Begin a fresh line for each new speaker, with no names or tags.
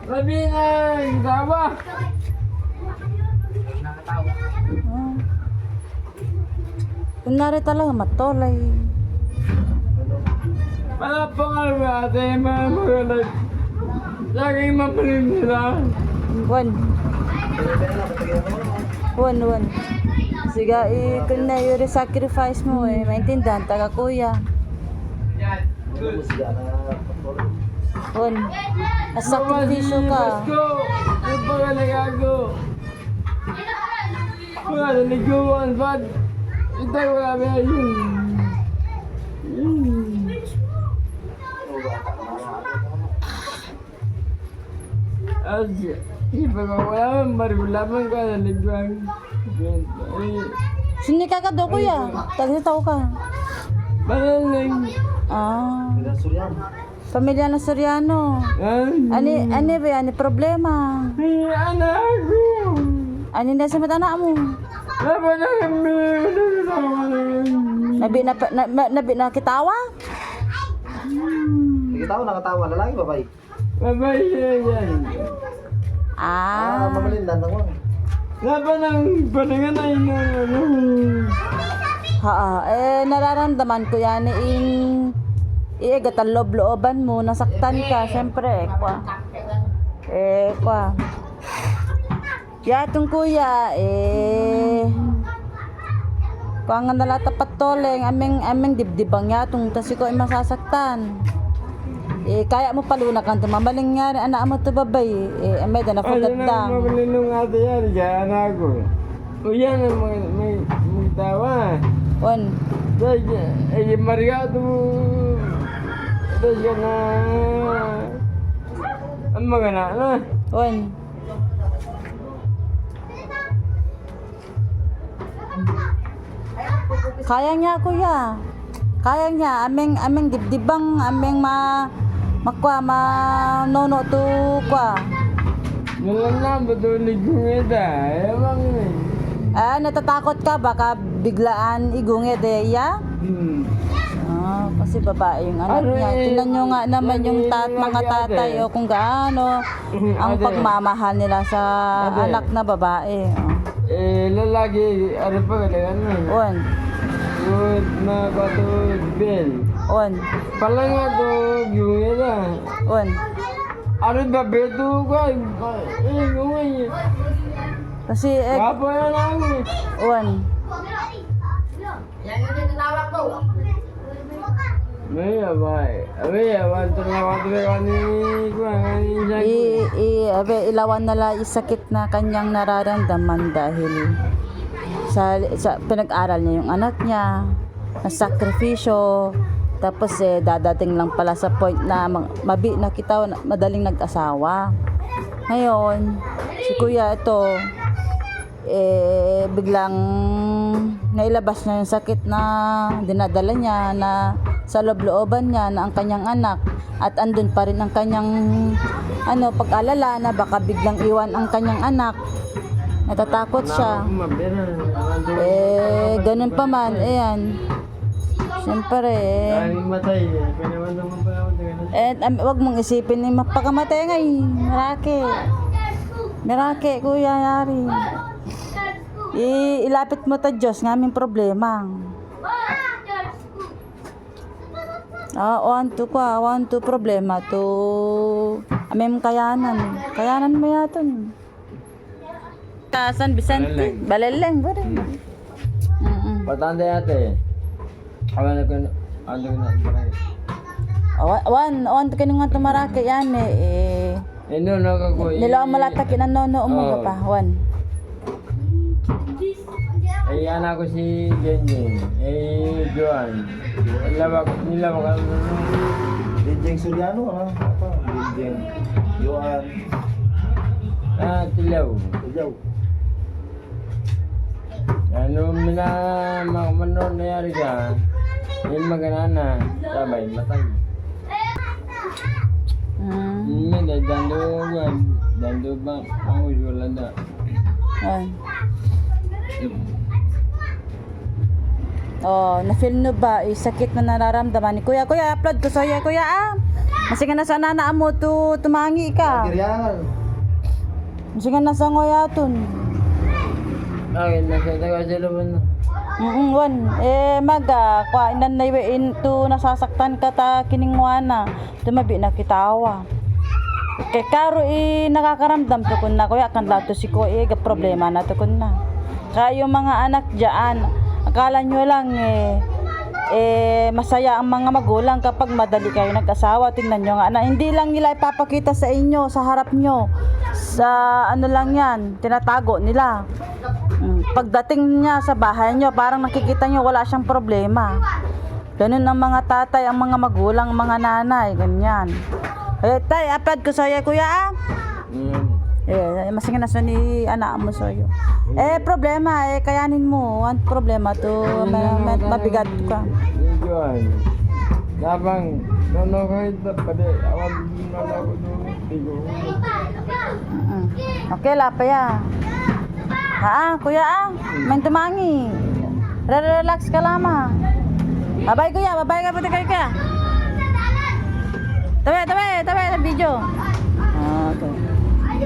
Labi na yung tawa.
Kunwari talaga matolay.
Wala pa nga ba ate, mga lagi mapalim nila.
One. Sige, kung na yung sacrifice mo maintindihan, taga kuya. Sakripisyo ka.
Yung pagkalagago. Mga naniguan, bad. Ito wala ba yun? Iba ko wala man, marulaman ka na niguan.
Sini ka ka do kuya? Tagitaw ka.
Banaling.
Pamilya na Soriano. Ani ba yan? Problema.
Anak ko.
Ani na sa mata mo?
Laba na kami.
Nabi na kitawa?
Nakatawa, lalaki, babae.
Babay siya yan.
Mamalindan lang mo.
Laba ng panangan na yun.
Nararamdaman ko yan gatan loob-looban mo, nasaktan ka, syempre, Yatong kuya, kung nga nalatapat toleng, aming dibdibang yatong, tas ikaw ay masasaktan. Kaya mo palunak ang tumamaling nga rin, anak mo to babay, may na nakugadang.
Mabalinong ate yan, kaya anak ko. Uyan ang magtawa. Ay, Mariato. Ito siya na. Ang mga na.
Kaya niya kuya. Kaya niya, aming dibdibang, aming nono to kwa.
Nalang na, batulig kong ita. Ewan
Natatakot ka, baka biglaan igungit ya? Kasi babae yung anak niya. Tingnan nyo nga naman yung mga tatay o kung gaano ang pagmamahal nila sa anak na babae.
Lalaki, ano pa kailangan mo? Good na batog bel. Pala nga to, yung ita. Ano ba beto ka? Gawin.
Kasi
Wapo yan ako
Yan yung tinatawag ko.
May awan
ilawan nala isakit na kanyang nararamdaman dahil sa pinag-aral niya yung anak niya, na sakripisyo, tapos dadating lang pala sa point na kita madaling nag-asawa. Ngayon, si kuya ito biglang nailabas na yung sakit na dinadala niya na sa loob-looban niya na ang kanyang anak at andun pa rin ang kanyang pag-alala na baka biglang iwan ang kanyang anak. Natatakot siya. Ganun pa man, siyempre wag mong isipin mapakamatay nga Merake kuya yari. Ilapit mo ta Diyos ng aming problema. Want to problema to aming kayanan mo yaton. San Vicente, Baleleng ba rin?
Patanda ate. Awan ko
Wan to kinungan tumarake yan
no ka ko.
Nila malata kinanono mo pa
Ay, anak ko si Jenjen. Joan. Nila ka. Jenjen Soriano, Jenjen. Joan.
Tilaw. Ano manon na yari ka. Yung maganana. Sabay, matay. Hindi, dando ba? Ang wala na.
Na-feel nyo ba sakit na nararamdaman ni kuya? Kuya, upload ko sa'yo kuya Masing na sa nana mo tumangi ka.
Kiryangan.
Masing na sa ngoyaton.
Akin na sa taga sila mo na.
Wan. Maga, kwa inan na iwain to nasasaktan ka ta kiningwana. Tumabi na kitawa. Kay karo nakakaramdam to kun na kuya kan lato si ko ga problema na to kun na. Kaya yung mga anak diyan, akala nyo lang masaya ang mga magulang kapag madali kayo nag-asawa. Tingnan nyo nga na hindi lang nila ipapakita sa inyo sa harap nyo. Sa ano lang yan, tinatago nila. Pagdating niya sa bahay nyo, parang nakikita nyo wala siyang problema. Ganun ang mga tatay, ang mga magulang, ang mga nanay, ganyan. Tay, upload ko sa'yo kuya masingin na sa ni anak mo sa'yo. Problema, kayanin mo. Ang problema to, mabigat ka.
Juan. Labang, nono ko ito pa de. Awan nono ko doon. Tigo.
Okay, lapaya. Kuya main tumangi. Relax ka lamang. Babay kuya, babay ka pati kayo kuya. Tabi, video. Okay.